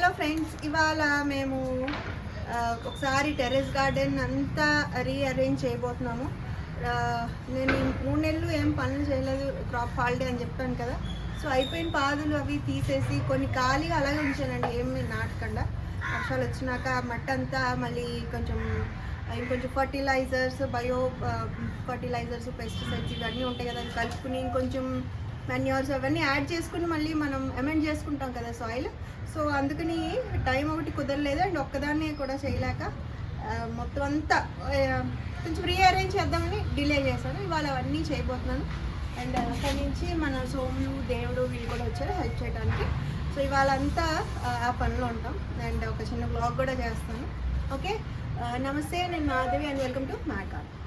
Hello friends, ఇవాళ మేము ఒకసారి టెర్రస్ గార్డెన్ అంతా రీఅరేంజ్ చేయబోతున్నాము. నేను 3 నెలలు ఏం పనులు చేయలేదు, క్రాప్ హాలిడే అని చెప్పాను కదా. సో అయిపోయిన పాదులు అవి తీసేసి కొన్ని ఖాళీగా అలాగే ఉంచానండి, ఏమి నాటకుండా. వర్షాలు వచ్చినాక మట్టి అంతా మళ్ళీ ఇంకొంచెం ఫర్టిలైజర్స్, బయో ఫర్టిలైజర్స్, పెస్టిసైడ్స్ ఇవన్నీ ఉంటాయి కదా, అవి కలుపుకుని ఇంకొంచెం మెన్యూర్స్ అవన్నీ యాడ్ చేసుకుని మళ్ళీ మనం అమెండ్ చేసుకుంటాం కదా సాయిల్. సో అందుకని టైం ఒకటి కుదరలేదు, అండ్ ఒక్కదాన్ని కూడా చేయలేక మొత్తం అంతా కొంచెం రీఅరేంజ్ చేద్దామని డిలే చేశాను. ఇవాళ అవన్నీ చేయబోతున్నాను. అండ్ అక్కడి నుంచి మన సోములు, దేవుడు వీళ్ళు కూడా వచ్చారు హెల్ప్ చేయడానికి. సో ఇవాళ అంతా ఆ పనిలో ఉంటాం, అండ్ ఒక చిన్న బ్లాగ్ కూడా చేస్తాను. ఓకే, నమస్తే, నేను Madhavi and welcome to my garden.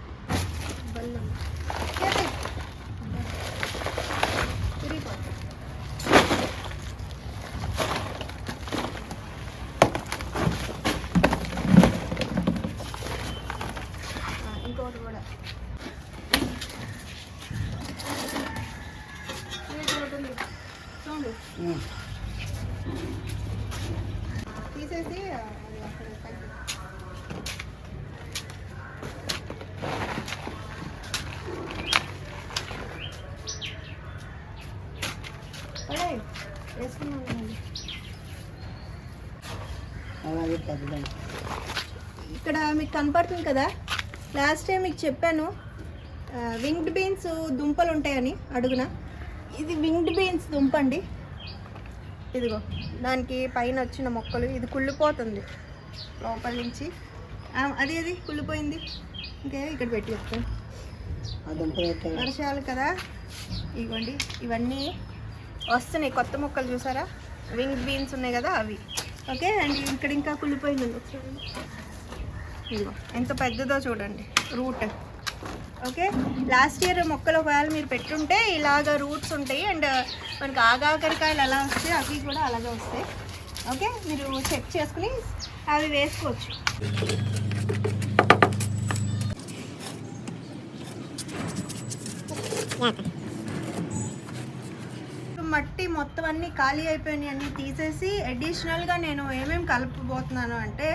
ఇంకోటి కూడా తీసేసి ఇక్కడ మీకు కనపడుతుంది కదా, లాస్ట్ టైం మీకు చెప్పాను వింగ్డ్ బీన్స్ దుంపలు ఉంటాయని అడుగున. ఇది వింగ్డ్ బీన్స్ దుంప అండి. ఇదిగో దానికి పైన వచ్చిన మొక్కలు, ఇది కుళ్ళిపోతుంది లోపల నుంచి. అది కుళ్ళిపోయింది, ఇంకే ఇక్కడ పెట్టి చెప్తాను. వర్షాలు కదా, ఇదిగోండి ఇవన్నీ వస్తున్నాయి కొత్త మొక్కలు, చూసారా? వింగ్డ్ బీన్స్ ఉన్నాయి కదా అవి. ఓకే, అండ్ ఇక్కడ ఇంకా కుళ్ళిపోయింది చూడండి, ఇదిగో ఎంత పెద్దదో చూడండి రూట్. ఓకే, లాస్ట్ ఇయర్ మొక్కలు ఒకవేళ మీరు పెట్టుంటే ఇలాగ రూట్స్ ఉంటాయి, అండ్ మనకి ఆగాకరికాయలు ఎలా వస్తాయి అవి కూడా అలాగే వస్తాయి. ఓకే, మీరు చెక్ చేసుకుని అవి వేసుకోవచ్చు. మట్టి మొత్తం అన్నీ ఖాళీ అయిపోయినాయి, అన్నీ తీసేసి అడిషనల్గా నేను ఏమేమి కలపబోతున్నాను అంటే,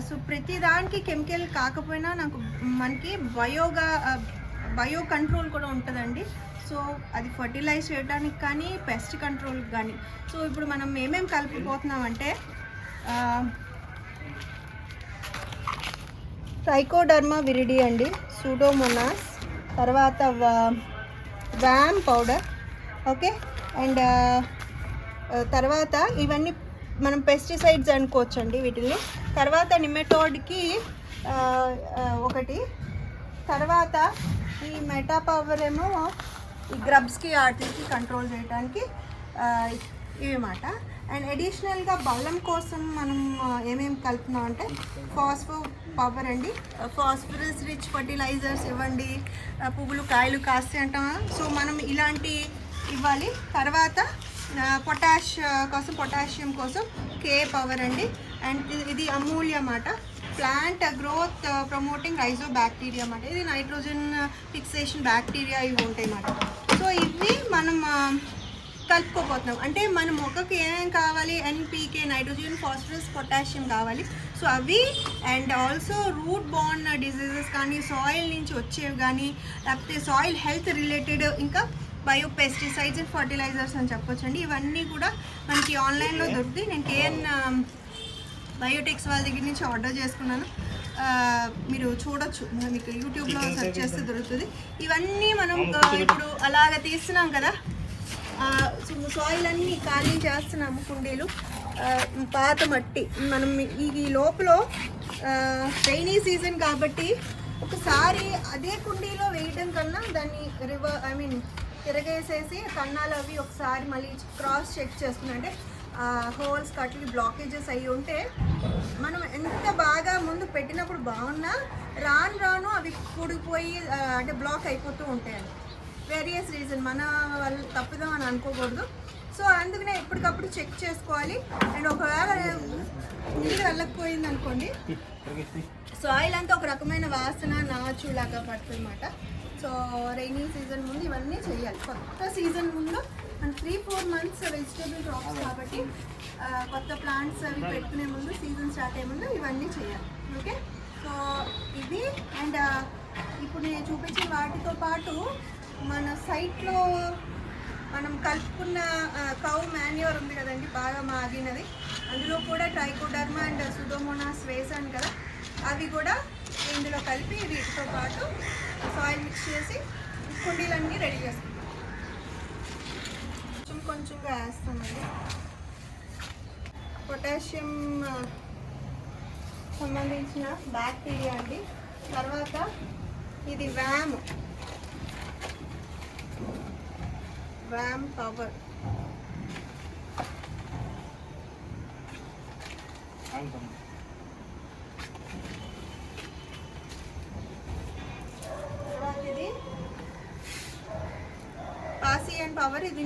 సో ప్రతి దానికి కెమికల్ కాకపోయినా మనకి బయో కంట్రోల్ కూడా ఉంటుందండి. సో అది ఫర్టిలైజ్ చేయడానికి కానీ పెస్ట్ కంట్రోల్కి కానీ. సో ఇప్పుడు మనం ఏమేమి కలిపిపోతున్నామంటే ట్రైకోడర్మా విరిడి అండి, సూడోమోనాస్, తర్వాత వ్యామ్ పౌడర్. ఓకే, అండ్ తర్వాత ఇవన్నీ మనం పెస్టిసైడ్స్ అనుకోవచ్చండి వీటిని. తర్వాత నిమెటోడ్కి ఒకటి, తర్వాత ఈ మెటా పవర్ ఏమో ఈ గ్రబ్స్కి వాటికి కంట్రోల్ చేయడానికి ఇవి మాట. అండ్ అడిషనల్గా బలం కోసం మనం ఏమేమి కలుపుతున్నాం అంటే ఫాస్ఫో పవర్ అండి, ఫాస్ఫరస్ రిచ్ ఫర్టిలైజర్స్ ఇవ్వండి, పువ్వులు కాయలు కాస్తాయి అంటాం. సో మనం ఇలాంటి ఇవ్వాలి. తర్వాత పొటాషియం కోసం కే పవర్ అండి, అండ్ ఇది అమూల్య మాట, plant growth promoting rhizo bacteria మాట. ఇది నైట్రోజన్ ఫిక్సేషన్ బ్యాక్టీరియా ఇవి ఉంటాయి అన్నమాట. సో ఇవి మనం కలుపుకోపోతున్నాం. అంటే మన మొక్కకి ఏమేమి కావాలి, ఎన్పీకే, నైట్రోజన్, ఫాస్ఫరస్, పొటాషియం కావాలి. సో అవి and also root borne diseases కానీ, సాయిల్ నుంచి వచ్చేవి కానీ, లేకపోతే సాయిల్ హెల్త్ రిలేటెడ్, ఇంకా బయో పెస్టిసైడ్స్ అండ్ ఫర్టిలైజర్స్ అని చెప్పొచ్చండి. ఇవన్నీ కూడా మనకి ఆన్లైన్లో దొరుకుతాయి. నేను కేఎన్ బయోటెక్స్ వాళ్ళ దగ్గర నుంచి ఆర్డర్ చేసుకున్నాను, మీరు చూడొచ్చు, మీకు యూట్యూబ్లో సెర్చ్ చేస్తే దొరుకుతుంది. ఇవన్నీ మనం ఇప్పుడు అలాగ తీస్తున్నాం కదా, సాయిల్ అన్నీ ఖాళీ చేస్తున్నాము, కుండీలు, పాత మట్టి. మనం ఈ లోపల రైనీ సీజన్ కాబట్టి ఒకసారి అదే కుండీలో వేయడం కన్నా దాన్ని తిరగేసేసి కన్నాలు అవి ఒకసారి మళ్ళీ క్రాస్ చెక్ చేసుకుని, అంటే హోల్స్ కట్లకి బ్లాకేజెస్ అయ్యి ఉంటే మనం ఎంత బాగా ముందు పెట్టినప్పుడు బాగున్నా రాను అవి కూడిపోయి అంటే బ్లాక్ అయిపోతూ ఉంటాయండి. వేరియస్ రీజన్, మన వల్ల తప్పుదాం అని అనుకోకూడదు. సో అందుకనే ఎప్పటికప్పుడు చెక్ చేసుకోవాలి. అండ్ ఒకవేళ నీరు వెళ్ళకపోయింది అనుకోండి, సాయిల్ అంతా ఒక రకమైన వాసన నాచు లాగా పడుతుంది అన్నమాట. సో రైనీ సీజన్ ముందు ఇవన్నీ చేయాలి. కొత్త సీజన్ ముందు మన 3-4 months వెజిటేబుల్ క్రాప్స్ కాబట్టి కొత్త ప్లాంట్స్ అవి పెట్టుకునే ముందు, సీజన్ స్టార్ట్ అయ్యే ముందు ఇవన్నీ చేయాలి. ఓకే, సో ఇవి అండ్ ఇప్పుడు నేను చూపించిన వాటితో పాటు మన సైట్లో మనం కలుపుకున్న కౌ మాన్యూర్ ఉంది కదండి, బాగా మాగినది, అందులో కూడా ట్రైకోడర్మా అండ్ సుడోమోనాస్ వేసాను కదా, అవి కూడా ఇందులో కలిపి వీటితో పాటు సాయిల్ మిక్స్ చేసి కుండీలన్నీ రెడీ చేసుకుంటాం. కొంచెంగా వేస్తామండి. పొటాషియం సంబంధించిన బ్యాక్టీరియా అండి. తర్వాత ఇది వ్యామ్ పవర్. పాసియన్ పవర్, ఇది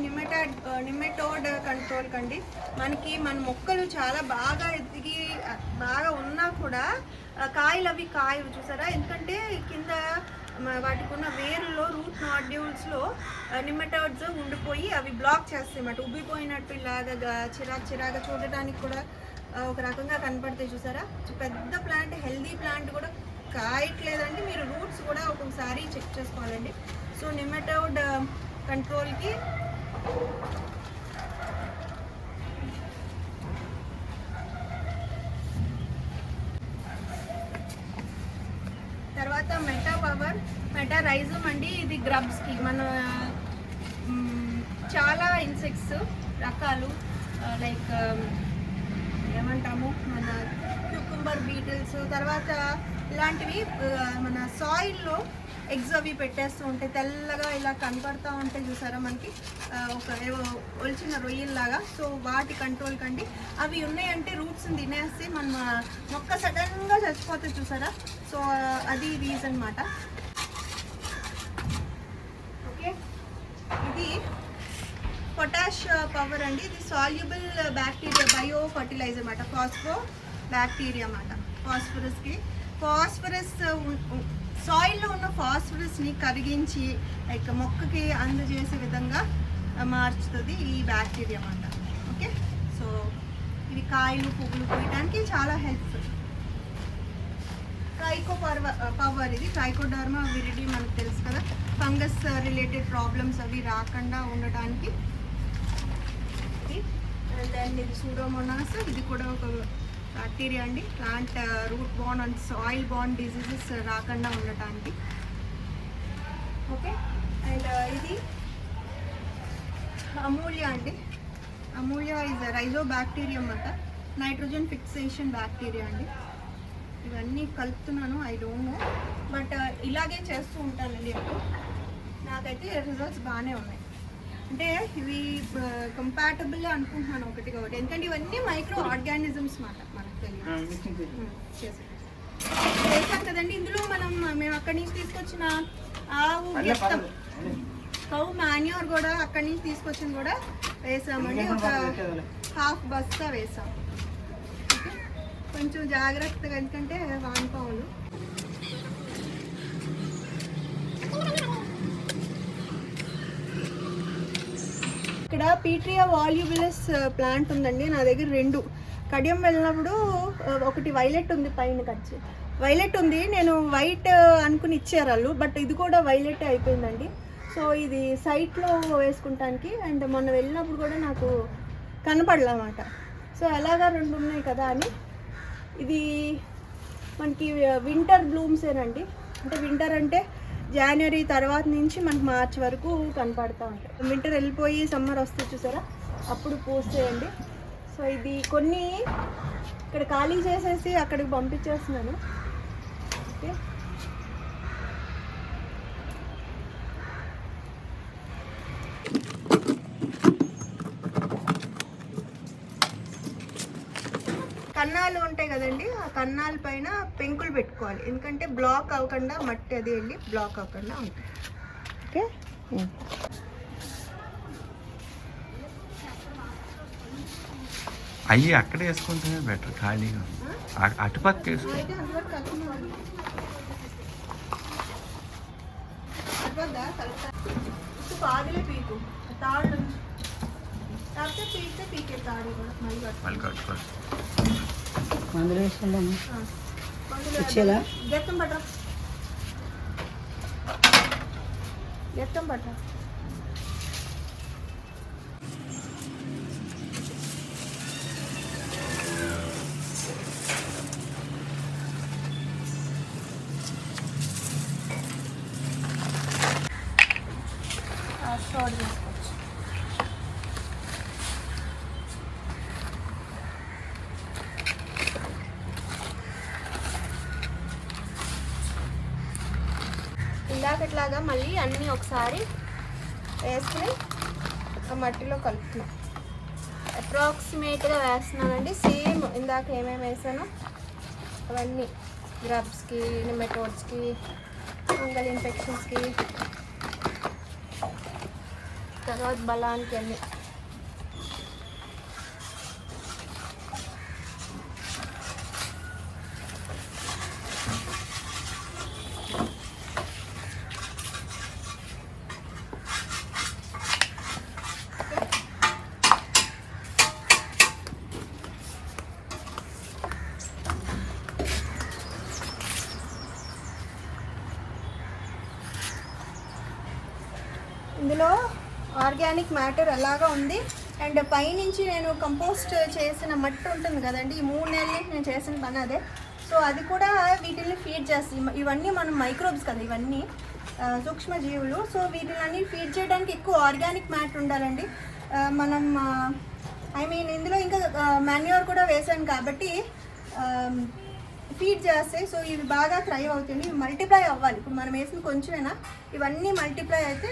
నిమెటోడ్ కంట్రోల్ కండి. మన మొక్కలు చాలా బాగా ఎదిగి బాగా ఉన్నా కూడా కాయలు అవి కాయలు చూసారా, ఎందుకంటే కింద వాటికి ఉన్న వేరులో రూట్ నాడ్యూల్స్లో నిమెటోడ్స్ ఉండిపోయి అవి బ్లాక్ చేస్తాయి అన్నమాట. ఉబ్బిపోయినట్టు ఇలాగా చిరాగా చూడటానికి కూడా ఒక రకంగా కనపడితే చూసారా. పెద్ద ప్లాంట్, హెల్దీ ప్లాంట్ కూడా కాయట్లేదంటే మీరు రూట్స్ కూడా ఒక్కొక్కసారి చెక్ చేసుకోవాలండి. సో నిమెటోడ్ కంట్రోల్కి తర్వాత మెటా రైజోమ్ అండి. ఇది గ్రబ్స్కి మన చాలా ఇన్సెక్ట్స్ రకాలు లైక్ ఏమంటాము మన క్యూకుంబర్ బీటిల్స్, తర్వాత ఇలాంటివి మన సాయిల్లో ఎగ్స్ అవి పెట్టేస్తూ ఉంటాయి, తెల్లగా ఇలా కనపడుతూ ఉంటాయి చూసారా మనకి, ఒక ఒలిచిన రొయ్యల్లాగా. సో వాటి కంట్రోల్ కండి. అవి ఉన్నాయంటే రూట్స్ని తినేస్తే మన మొక్క సడన్గా చచ్చిపోతుంది చూసారా. సో అది రీజన్ అన్నమాట. ఓకే, ఇది పొటాష్ పవర్ అండి. ఇది సాల్యుబుల్ బ్యాక్టీరియా బయో ఫర్టిలైజర్ అన్నమాట. ఫాస్ఫో బ్యాక్టీరియా అన్నమాట. ఫాస్ఫరస్ సాయిల్లో ఉన్న ఫాస్ఫరస్ని కరిగించి లైక్ మొక్కకి అందజేసే విధంగా మార్చుతుంది ఈ బ్యాక్టీరియా అన్నమాట. ఓకే, సో ఇవి కాయలు పువ్వులు పూయడానికి చాలా హెల్ప్ఫుల్. పవర్, ఇది ట్రైకోడర్మా విరిడి మనకు తెలుసు కదా, ఫంగస్ రిలేటెడ్ ప్రాబ్లమ్స్ అవి రాకుండా ఉండటానికి. దెన్ ఇది సూడోమోనాస్, ఇది కూడా ఒక బ్యాక్టీరియా అండి. Plant root borne and soil borne diseases రాకుండా ఉండటానికి. ఓకే, అండ్ ఇది అమూల్య అండి. అమూల్య ఇస్ రైజో బ్యాక్టీరియా అన్నమాట. నైట్రోజన్ ఫిక్సేషన్ బ్యాక్టీరియా అండి. ఇవన్నీ కలుపుతున్నాను, ఐ డోంట్ నో, బట్ ఇలాగే చేస్తూ ఉంటానండి ఎప్పుడు. నాకైతే రిజల్ట్స్ బాగానే ఉన్నాయి. అంటే ఇవి కంపాటబుల్ అనుకుంటున్నాను ఒకటి, ఎందుకంటే ఇవన్నీ మైక్రో ఆర్గానిజమ్స్ మాట, మనకు తెలియదు. చేశాం కదండి. ఇందులో మేము అక్కడి నుంచి తీసుకొచ్చిన ఆవు గెత్తం కౌ మాన్యూర్ కూడా అక్కడి నుంచి తీసుకొచ్చింది కూడా వేసామండి. ఒక హాఫ్ బస్తా వేసాం. కొంచెం జాగ్రత్తగా, ఎందుకంటే వానపాములు. ఇక్కడ పీట్రియా వాల్యూబులస్ ప్లాంట్ ఉందండి నా దగ్గర 2. కడియం వెళ్ళినప్పుడు ఒకటి వైలెట్ ఉంది, పైన కచ్చి వైలెట్ ఉంది. నేను వైట్ అనుకుని ఇచ్చారు వాళ్ళు, బట్ ఇది కూడా వైలెట్ అయిపోయిందండి. సో ఇది సైట్లో వేసుకుంటానికి, అండ్ మొన్న వెళ్ళినప్పుడు కూడా నాకు కనపడలన్నమాట. సో అలాగా 2 ఉన్నాయి కదా అని. ఇది మనకి వింటర్ బ్లూమ్సేనండి. అంటే వింటర్ అంటే జనవరి తర్వాత నుంచి మనకు మార్చి వరకు కనపడుతూ ఉంటాయి. వింటర్ వెళ్ళిపోయి సమ్మర్ వస్తే చూసారా, అప్పుడు పూస్తాయండి. సో ఇది కొన్ని ఇక్కడ ఖాళీ చేసేసి అక్కడికి పంపించేస్తున్నాను. ఓకే, కన్నాలు ఉంటాయి కదండి, ఆ కన్నాల పైన పెంకులు పెట్టుకోవాలి, ఎందుకంటే బ్లాక్ అవ్వకుండా, మట్టి అది వెళ్ళి బ్లాక్ అవ్వకుండా ఉంటుంది. ఓకే, అయ్యి అక్కడ వేసుకుంటేనే బెటర్, ఖాళీగా అటుపక్క వేసుకుంటే. సరిపోద్దా కరెక్ట్ ఇప్పుడు పాదిలే పీకు తాళ్ళు కాకపోతే పీకితే పీకే తాడు కూడా మళ్ళీ కట్టుకోవచ్చు. అందులో వేసుకుందాము. గెత్తం పట్ట గెత్తం పట్ట స్టోర్ చేసుకోవచ్చు. ఇందాకట్లాగా మళ్ళీ అన్నీ ఒకసారి వేసుకుని ఆ మట్టిలో కలుపుతున్నాం. అప్రాక్సిమేట్గా వేస్తున్నానండి. సేమ్ ఇందాక ఏమేమి వేసానో అవన్నీ గ్రబ్స్కి, నెమటోడ్స్కి, ఫంగల్ ఇన్ఫెక్షన్స్కి, తర్వాత బలానికి అన్నీ. ఇందులో ఆర్గానిక్ మ్యాటర్ అలాగా ఉంది. అండ్ పైనుంచి నేను కంపోస్ట్ చేసిన మట్టి ఉంటుంది కదండి, ఈ 3 నెలలు నేను చేసిన పని అదే. సో అది కూడా వీటిని ఫీడ్ చేస్తాయి. ఇవన్నీ మనం మైక్రోబ్స్ కదా, ఇవన్నీ సూక్ష్మజీవులు. సో వీటిని ఫీడ్ చేయడానికి ఎక్కువ ఆర్గానిక్ మ్యాటర్ ఉండాలండి. మనం ఇందులో ఇంకా మాన్యూర్ కూడా వేసాను కాబట్టి ఫీడ్ చేస్తాయి. సో ఇవి బాగా థ్రైవ్ అవుతుంది, ఇవి మల్టిప్లై అవ్వాలి. ఇప్పుడు మనం వేసిన కొంచెమైనా ఇవన్నీ మల్టిప్లై అయితే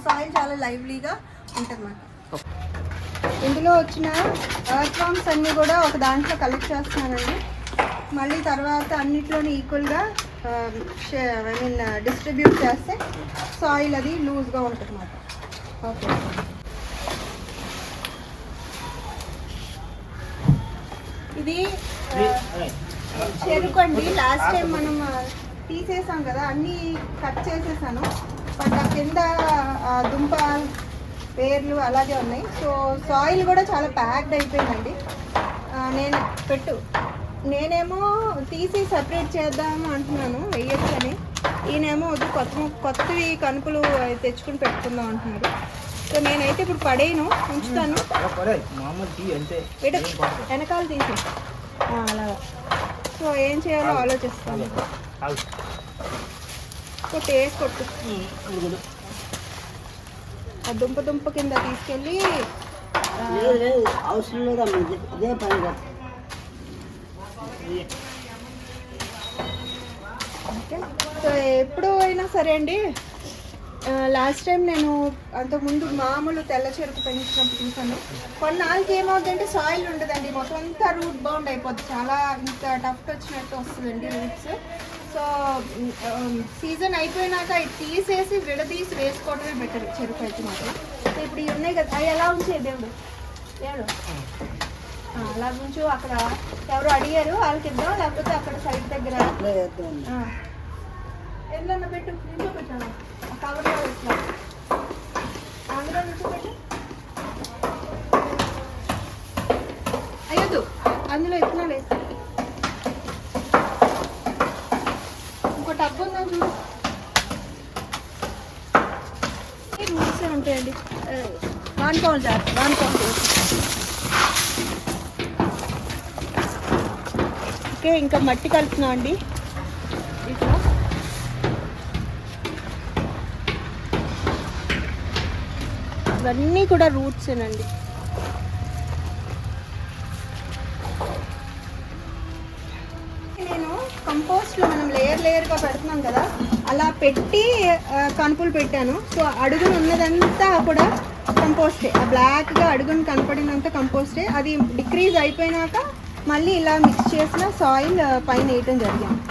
సాయిల్ చాలా లైవ్లీగా ఉంటుంది అన్నమాట. ఇందులో వచ్చిన ఎర్త్ వామ్స్ అన్నీ కూడా ఒక దాంట్లో కలెక్ట్ చేస్తున్నానండి. మళ్ళీ తర్వాత అన్నిట్లోని ఈక్వల్గా డిస్ట్రిబ్యూట్ చేస్తే సాయిల్ అది లూజ్గా ఉంటుంది అన్నమాట. ఓకే, ఇది చెరుకు అండి. లాస్ట్ టైం మనం తీసేసాం కదా, అన్నీ కట్ చేసేసాను. బట్ ఆ కింద దుంప వేర్లు అలాగే ఉన్నాయి. సో సాయిల్ కూడా చాలా ప్యాక్డ్ అయిపోయిందండి. నేనేమో తీసి సపరేట్ చేద్దాము అంటున్నాను, వెయ్యొచ్చని. ఈయనేమో వద్దు, కొత్తవి కనుపులు తెచ్చుకుని పెట్టుకుందాం అంటున్నారు. సో నేనైతే ఇప్పుడు పడేయను, ఉంచుతాను. వెనకాల తీసి అలాగా. సో ఏం చేయాలో ఆలోచిస్తాను. కొట్టు ఆ దుంప కింద తీసుకెళ్ళి అవసరం లేదమ్మా, ఇదే పని. ఓకే, సో ఎప్పుడు అయినా సరే అండి, లాస్ట్ టైం నేను అంతకుముందు మామూలు తెల్ల చెరుకు పెంచినప్పుడు చూసాను. కొన్నాళ్ళకి ఏమవుతుందంటే సాయిల్ ఉండదండి, మొత్తం అంతా రూట్ బౌండ్ అయిపోద్ది. చాలా ఇంత టఫ్ వచ్చినట్టు వస్తుందండి రూట్స్. సో సీజన్ అయిపోయినాక ఇది తీసేసి విడదీసి వేసుకోవడమే బెటర్ చెరుకు అయితే మాత్రం. సో ఇప్పుడు ఇవి ఉన్నాయి కదా, అవి ఎలా ఉంచే దేవుడు అలా ఉంచు. అక్కడ ఎవరు అడిగారు, వాళ్ళకి ఇద్దాం, లేకపోతే అక్కడ సైడ్ దగ్గర ఎల్లన్న పెట్టు, నించో పెట్టాను ఆ కవర్లో ఇట్లా అందులో నించో పెట్టు. అయ్యొద్దు, అందులో ఇత్తనాలు వేస్తా. ఇంకో టబ్బు ఉందని చూడు. రూట్స్ ఉంటాయండి, వానుకోవాలి జాగ్రత్త, వానుకోవాలి. ఓకే, ఇంకా మట్టి కలుపుతున్నాం అండి ఇట్లా. ఇవన్నీ కూడా రూట్స్ ఏనండి. నేను కంపోస్ట్లో మనం లేయర్గా పెడుతున్నాం కదా, అలా పెట్టి కనుపులు పెట్టాను. సో అడుగున ఉన్నదంతా కూడా కంపోస్టే, ఆ బ్లాక్గా అడుగున కనపడినంత కంపోస్టే. అది డిక్రీజ్ అయిపోయినాక మళ్ళీ ఇలా మిక్స్ చేసిన సాయిల్ పైన వేయటం జరిగింది.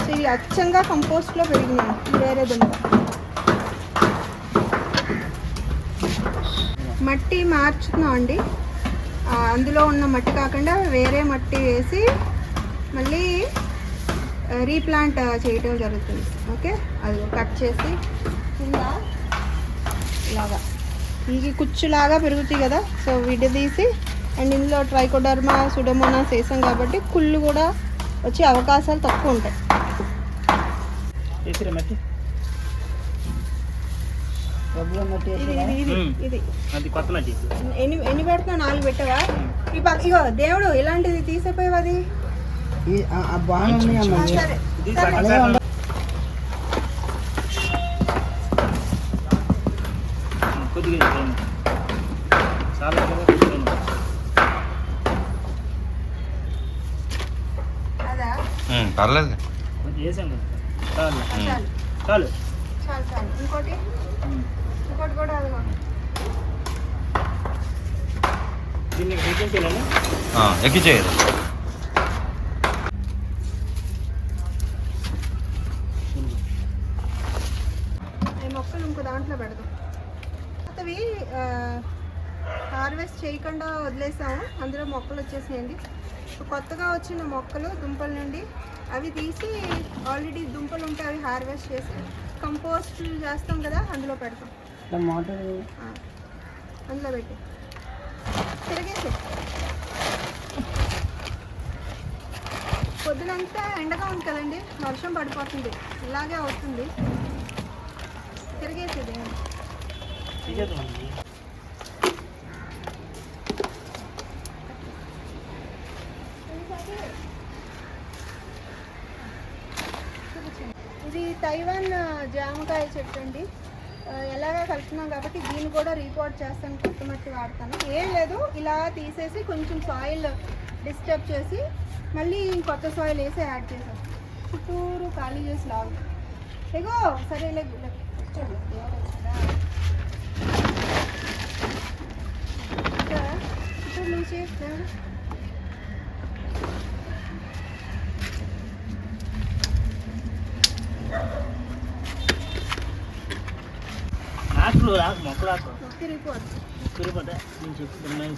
సో ఇవి అచ్చంగా కంపోస్ట్లో పెరిగినాయి, వేరే దుంప. మట్టి మార్చుతున్నాం అండి, అందులో ఉన్న మట్టి కాకుండా వేరే మట్టి వేసి మళ్ళీ రీప్లాంట్ చేయటం జరుగుతుంది. ఓకే, అది కట్ చేసి కింద ఇలాగా ఈ కుచ్చులాగా పెరుగుతాయి కదా, సో విడదీసి అండ్ ఇందులో ట్రైకోడర్మా సుడోమోనాస్ వేసాం కాబట్టి కుళ్ళు కూడా వచ్చే అవకాశాలు తక్కువ ఉంటాయి. ఇది ఇది ఇది ఇది ఎన్ని పెడుతున్నా 4 పెట్టవా? ఇగో దేవుడు ఇలాంటిది తీసేపోయావు అది. సరే అదా పర్లేదు. చాలు చాలు చాలు. ఇంకోటి కూడా అది ఎక్కించేయదు. ఈ మొక్కలు ఇంకో దాంట్లో పెడదాం. అవి హార్వెస్ట్ చేయకుండా వదిలేసాము, అందులో మొక్కలు వచ్చేసాయండి. కొత్తగా వచ్చిన మొక్కలు దుంపల నుండి అవి తీసి ఆల్రెడీ దుంపలు ఉంటే అవి హార్వెస్ట్ చేసి కంపోస్ట్ చేస్తాం కదా, అందులో పెడతాం. అందులో పెట్టి తిరిగేసి పొద్దునంతా ఎండగా ఉంది కదండి, వర్షం పడిపోతుంది, ఇలాగే అవుతుంది. తిరిగేసేది ఇది తైవాన్ జామకాయ చెట్టు అండి. ఎలాగా కలుపుతున్నాం కాబట్టి దీన్ని కూడా రీపోర్ట్ చేస్తాను, కొత్త మట్టి వాడతాను. ఏం లేదు, ఇలా తీసేసి కొంచెం సాయిల్ డిస్టర్బ్ చేసి మళ్ళీ కొత్త సాయిల్ వేసి యాడ్ చేసాం. చుట్టూరు ఖాళీ చేసి లాగు ఎగో సరే చుట్టూరు నుంచి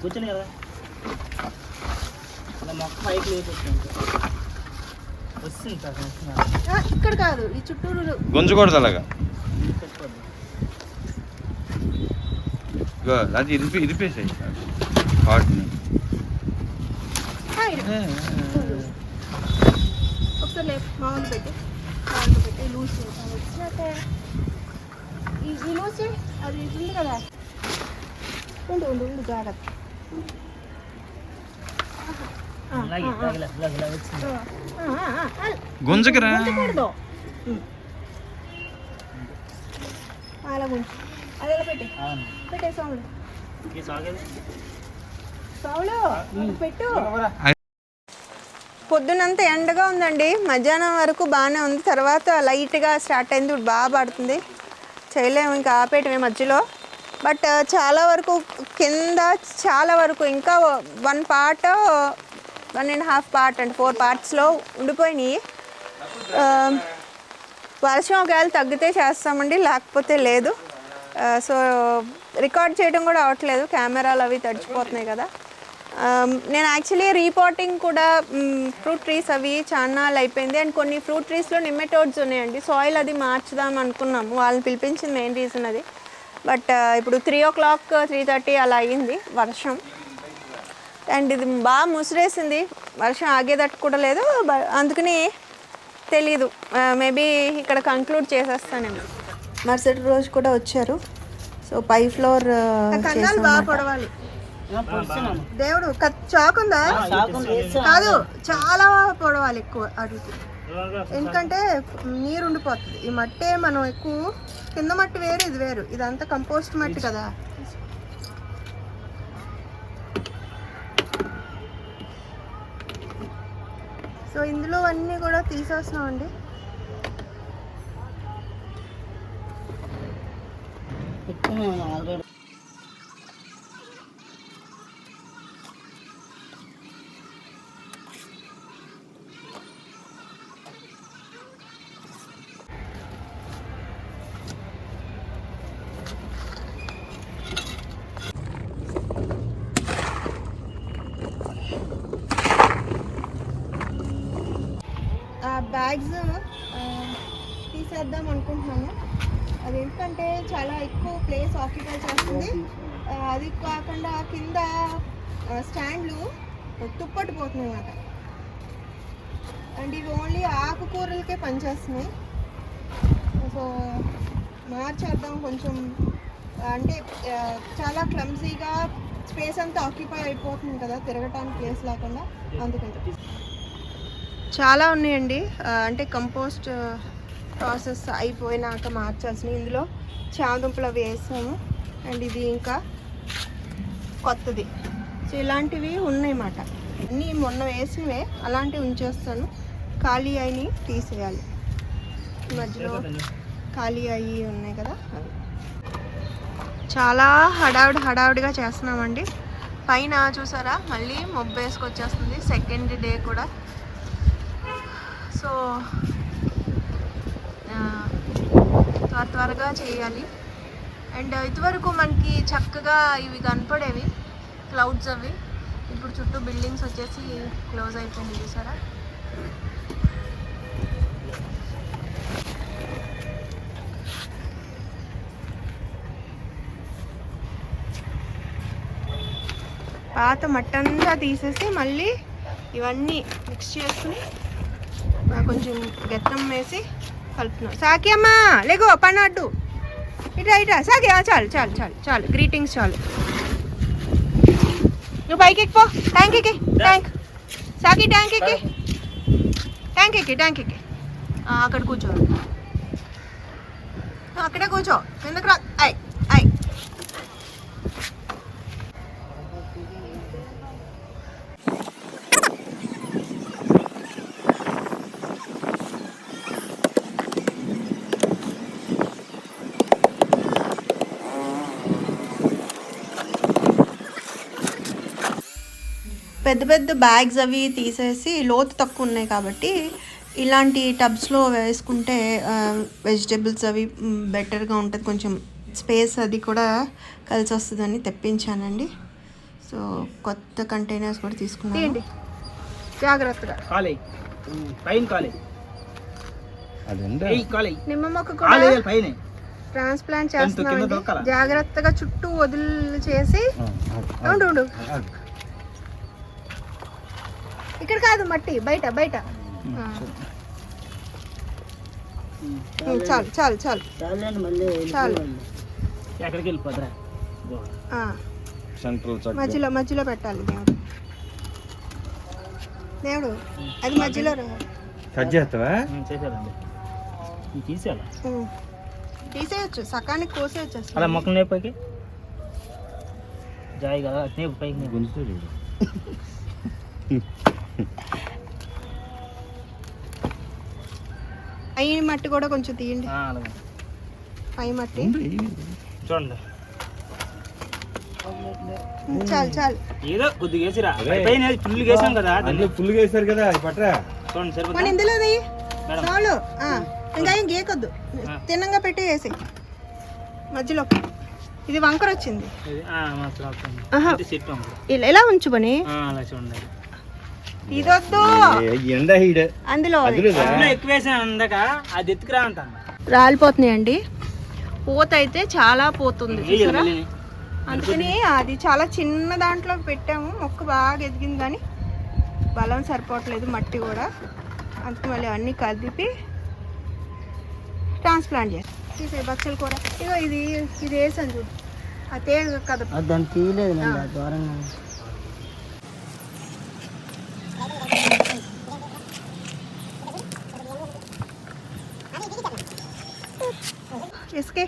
కూర్చొని కదా మొక్క పైకి వస్తుంది సార్. ఇక్కడ కాదు, ఈ చుట్టూరు గుంజకూడదు అలాగా. అది ఇరిపేసాయి ఒకసారి మామూలు పెట్టి లూజ్ వచ్చినాక ఈ లూజ్ అది ఉంది కదా, ఉండు జాగ్రత్త. గుంజకరా అలా గుంజు, అది ఎలా పెట్టే సౌండ్ పెట్టు. పొద్దునంతా ఎండగా ఉందండి, మధ్యాహ్నం వరకు బాగానే ఉంది, తర్వాత లైట్గా స్టార్ట్ అయింది, ఇప్పుడు బాగా పడుతుంది. చేయలేము ఇంకా ఆపేయటమే మధ్యలో. బట్ చాలా వరకు కింద చాలా వరకు ఇంకా 1 పార్ట్ 1.5 పార్ట్ అంటే 4 పార్ట్స్లో ఉండిపోయినాయి. వర్షం ఒకవేళ తగ్గితే చేస్తామండి, లేకపోతే లేదు. సో రికార్డ్ చేయడం కూడా అవ్వట్లేదు, కెమెరాలు అవి తడిచిపోతున్నాయి కదా. నేను యాక్చువల్లీ రీపోర్టింగ్ కూడా ఫ్రూట్ ట్రీస్ అవి చాలా అయిపోయింది. అండ్ కొన్ని ఫ్రూట్ ట్రీస్లో నిమెటోడ్స్ ఉన్నాయండి, సాయిల్ అది మార్చుదాం అనుకున్నాము, వాళ్ళని పిలిపించింది మెయిన్ రీజన్ అది. బట్ ఇప్పుడు 3 o'clock 3:30 అలా అయ్యింది వర్షం. అండ్ ఇది బాగా ముసిరేసింది, వర్షం ఆగేదట్టు కూడా లేదు, అందుకని తెలీదు. మేబీ ఇక్కడ కంక్లూడ్ చేసేస్తానేమో. మరుసటి రోజు కూడా వచ్చారు, సో పై ఫ్లోర్ బాగా పొడవాలి. దేవుడు చాకు ఉందా? కాదు, చాలా పొడవాలి ఎక్కువ అడుగు, ఎందుకంటే నీరు ఉండిపోతుంది. ఈ మట్టే మనం ఎక్కువ, కింద మట్టి వేరు ఇది వేరు, ఇదంతా కంపోస్ట్ మట్టి కదా. సో ఇందులో అన్నీ కూడా తీసేస్తున్నామండి. ఆల్రెడీ ఆ బ్యాగ్స్ తీసేద్దాం అనుకుంటున్నాను. అదేంటంటే చాలా ఎక్కువ ప్లేస్ ఆక్యుపై చేస్తుంది. అది కాకుండా కింద స్టాండ్లు తుప్పట్టిపోతున్నాయి అన్నమాట. అండ్ ఇవి ఓన్లీ ఆకుకూరలకే పనిచేస్తున్నాయి. సో మార్చేద్దాం కొంచెం, అంటే చాలా క్లమ్జీగా స్పేస్ అంతా ఆక్యుపై అయిపోతుంది కదా, తిరగటానికి ప్లేస్ లేకుండా. అందుకని చాలా ఉన్నాయండి. అంటే కంపోస్ట్ ప్రాసెస్ అయిపోయినాక మార్చాల్సినవి. ఇందులో చామదుంపలు అవి వేసాము. అండ్ ఇది ఇంకా కొత్తది. సో ఇలాంటివి ఉన్నాయన్నమాట. అన్నీ మొన్న వేసినవే అలాంటివి ఉంచేస్తాను. ఖాళీ అయినవి తీసేయాలి. మధ్యలో ఖాళీ అయ్యి ఉన్నాయి కదా అవి. చాలా హడావుడిగా చేస్తున్నామండి. పైన చూసారా మళ్ళీ మబ్బు వేసుకొచ్చేస్తుంది, సెకండ్ డే కూడా. సో త్వరగా చేయాలి. అండ్ ఇదివరకు మనకి చక్కగా ఇవి కనపడేవి క్లౌడ్స్ అవి. ఇప్పుడు చుట్టూ బిల్డింగ్స్ వచ్చేసి క్లోజ్ అయిపోయింది చూసారా. పాత మట్టంతా తీసేసి మళ్ళీ ఇవన్నీ మిక్స్ చేసుకుని కొంచెం గెత్తం వేసి కలుపుతున్నాం. సాకి అమ్మా లేగో పన్నట్టు ఇట్లా సాకి. చాలు చాలు చాలు చాలు, గ్రీటింగ్స్ చాలు. నువ్వు పైకి ఎక్కిపో, ట్యాంక్ ఎక్కి, ట్యాంక్ సాకి, ట్యాంక్ ఎక్కి, ట్యాంక్ ఎక్కి, ట్యాంక్ ఎక్కి. అక్కడ కూర్చో, అక్కడే కూర్చో, ఎందుకు రా. ఐ ఐ పెద్ద పెద్ద బ్యాగ్స్ అవి తీసేసి లోతు తక్కువ ఉన్నాయి కాబట్టి ఇలాంటి టబ్స్లో వేసుకుంటే వెజిటేబుల్స్ అవి బెటర్గా ఉంటుంది. కొంచెం స్పేస్ అది కూడా కలిసి వస్తుందని తెప్పించానండి. సో కొత్త కంటైనర్స్ కూడా తీసుకున్నాను. జాగ్రత్తగా నిమ్మ మొక్క కూడా ట్రాన్స్ప్లాంట్ చేస్తున్నామండి. జాగ్రత్తగా చుట్టూ వదిలి చేసి ఉండు. ఇక్కడ కాదు, మట్టి బయట బయట. చాలు చాలు చాలు చాలు. మధ్యలో మధ్యలో పెట్టాలి దేవుడు అది మధ్యలో తీసేయచ్చు, సకానికి కోసేయచ్చు. అలా మొక్కలు నేపకి జాయి కదా నేపు పైకి పై మట్టి కూడా కొంచెం తీయండి. పై మట్టి చూడండి. చాలు చాలు. ఏదో కొద్దిగా వేసిరా, పైన ఫుల్ వేసాం కదా, ఫుల్ వేసారు కదా పట్రా. చూడండి సరే. మన ఇందులో చాలు, ఇంకా ఏం గీకొద్దు, తిన్నంగా పెట్టి వేసి మధ్యలో. ఇది వంకర వచ్చింది, ఇలా ఉంచు పని. ఇదొద్దు, అందులో అది ఎత్తుకురా అంటాను. రాలిపోతున్నాయండి. పూత అయితే చాలా పోతుంది చూసారా. అందుకని అది చాలా చిన్న దాంట్లో పెట్టాము. మొక్క బాగా ఎదిగింది కానీ బలం సరిపోవట్లేదు, మట్టి కూడా. అందుకు మళ్ళీ అన్నీ కలిపి ట్రాన్స్ప్లాంట్ చేస్తాం. తీసే బచ్చల కూర ఇగో ఇది వేసాను చూడు. అదే కదా దాన్ని తీయలేదు దూరంగా. ఇసుకే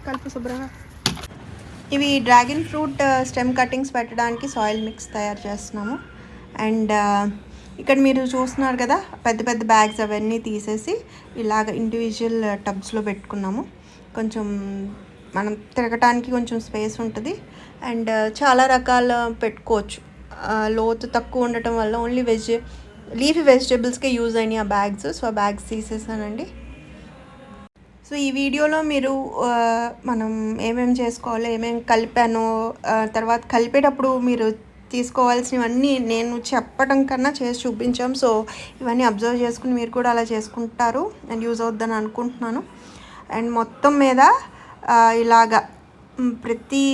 కలుపు శుభ్రంగా. ఇవి డ్రాగన్ ఫ్రూట్ స్టెమ్ కటింగ్స్ పెట్టడానికి సాయిల్ మిక్స్ తయారు చేస్తున్నాము. అండ్ ఇక్కడ మీరు చూస్తున్నారు కదా, పెద్ద పెద్ద బ్యాగ్స్ అవన్నీ తీసేసి ఇలాగ ఇండివిజువల్ టబ్స్లో పెట్టుకున్నాము. కొంచెం మనం తిరగటానికి కొంచెం స్పేస్ ఉంటుంది. అండ్ చాలా రకాల పెట్టుకోవచ్చు. లోతు తక్కువ ఉండటం వల్ల ఓన్లీ లీఫీ వెజిటేబుల్స్కే యూజ్ అయినాయి ఆ బ్యాగ్స్. సో ఆ బ్యాగ్స్ తీసేసానండి. సో ఈ వీడియోలో మీరు మనం ఏమేమి చేసుకోవాలో, ఏమేమి కలిపానో, తర్వాత కలిపేటప్పుడు మీరు తీసుకోవాల్సినవన్నీ నేను చెప్పడం కన్నా చేసి చూపించాం. సో ఇవన్నీ అబ్జర్వ్ చేసుకుని మీరు కూడా అలా చేసుకుంటారు అండ్ యూజ్ అవుద్దని అనుకుంటున్నాను. అండ్ మొత్తం మీద ఇలాగా ప్రతి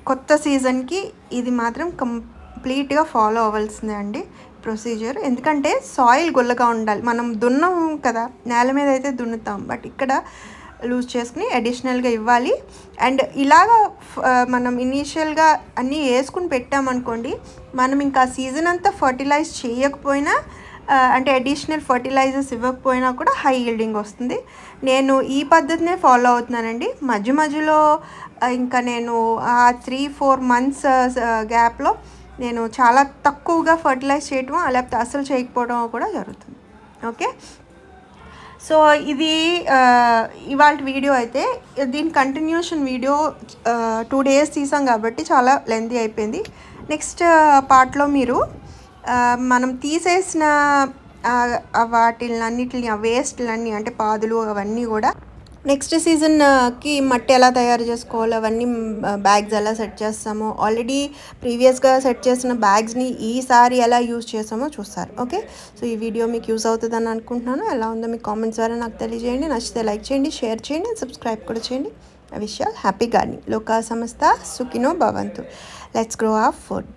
కొత్త సీజన్కి ఇది మాత్రం కంప్లీట్గా ఫాలో అవ్వాల్సిందే అండి ప్రొసీజర్. ఎందుకంటే సాయిల్ గుల్లగా ఉండాలి. మనం దున్నం కదా, నేల మీద అయితే దున్నుతాం, బట్ ఇక్కడ లూజ్ చేసుకుని అడిషనల్గా ఇవ్వాలి. అండ్ ఇలాగా మనం ఇనీషియల్గా అన్నీ వేసుకుని పెట్టామనుకోండి, మనం ఇంకా సీజన్ అంతా ఫర్టిలైజ్ చేయకపోయినా అంటే అడిషనల్ ఫర్టిలైజర్స్ ఇవ్వకపోయినా కూడా హై ఈల్డింగ్ వస్తుంది. నేను ఈ పద్ధతినే ఫాలో అవుతున్నానండి. మధ్య మధ్యలో ఇంకా నేను ఆ 3-4 months గ్యాప్లో నేను చాలా తక్కువగా ఫర్టిలైజ్ చేయటం లేకపోతే అసలు చేయకపోవడం కూడా జరుగుతుంది. ఓకే, సో ఇది ఇవాళ వీడియో అయితే. దీని కంటిన్యూషన్ వీడియో 2 days తీసాం కాబట్టి చాలా లెంతీ అయిపోయింది. నెక్స్ట్ పార్ట్లో మీరు మనం తీసేసిన వాటిలన్నిటిని, ఆ వేస్ట్లన్నీ అంటే పాదులు అవన్నీ కూడా నెక్స్ట్ సీజన్కి మట్టి ఎలా తయారు చేసుకోవాలో అవన్నీ బ్యాగ్స్ ఎలా సెట్ చేస్తామో, ఆల్రెడీ ప్రీవియస్గా సెట్ చేసిన బ్యాగ్స్ని ఈసారి ఎలా యూజ్ చేసామో చూస్తారు. ఓకే, సో ఈ వీడియో మీకు యూజ్ అవుతుందని అనుకుంటున్నాను. ఎలా ఉందో మీ కామెంట్స్ ద్వారా నాకు తెలియజేయండి. నచ్చితే లైక్ చేయండి, షేర్ చేయండి, సబ్స్క్రైబ్ కూడా చేయండి. I wish you all happy gardening. లోకా సమస్త సుఖినో భవంతు. Let's grow our food.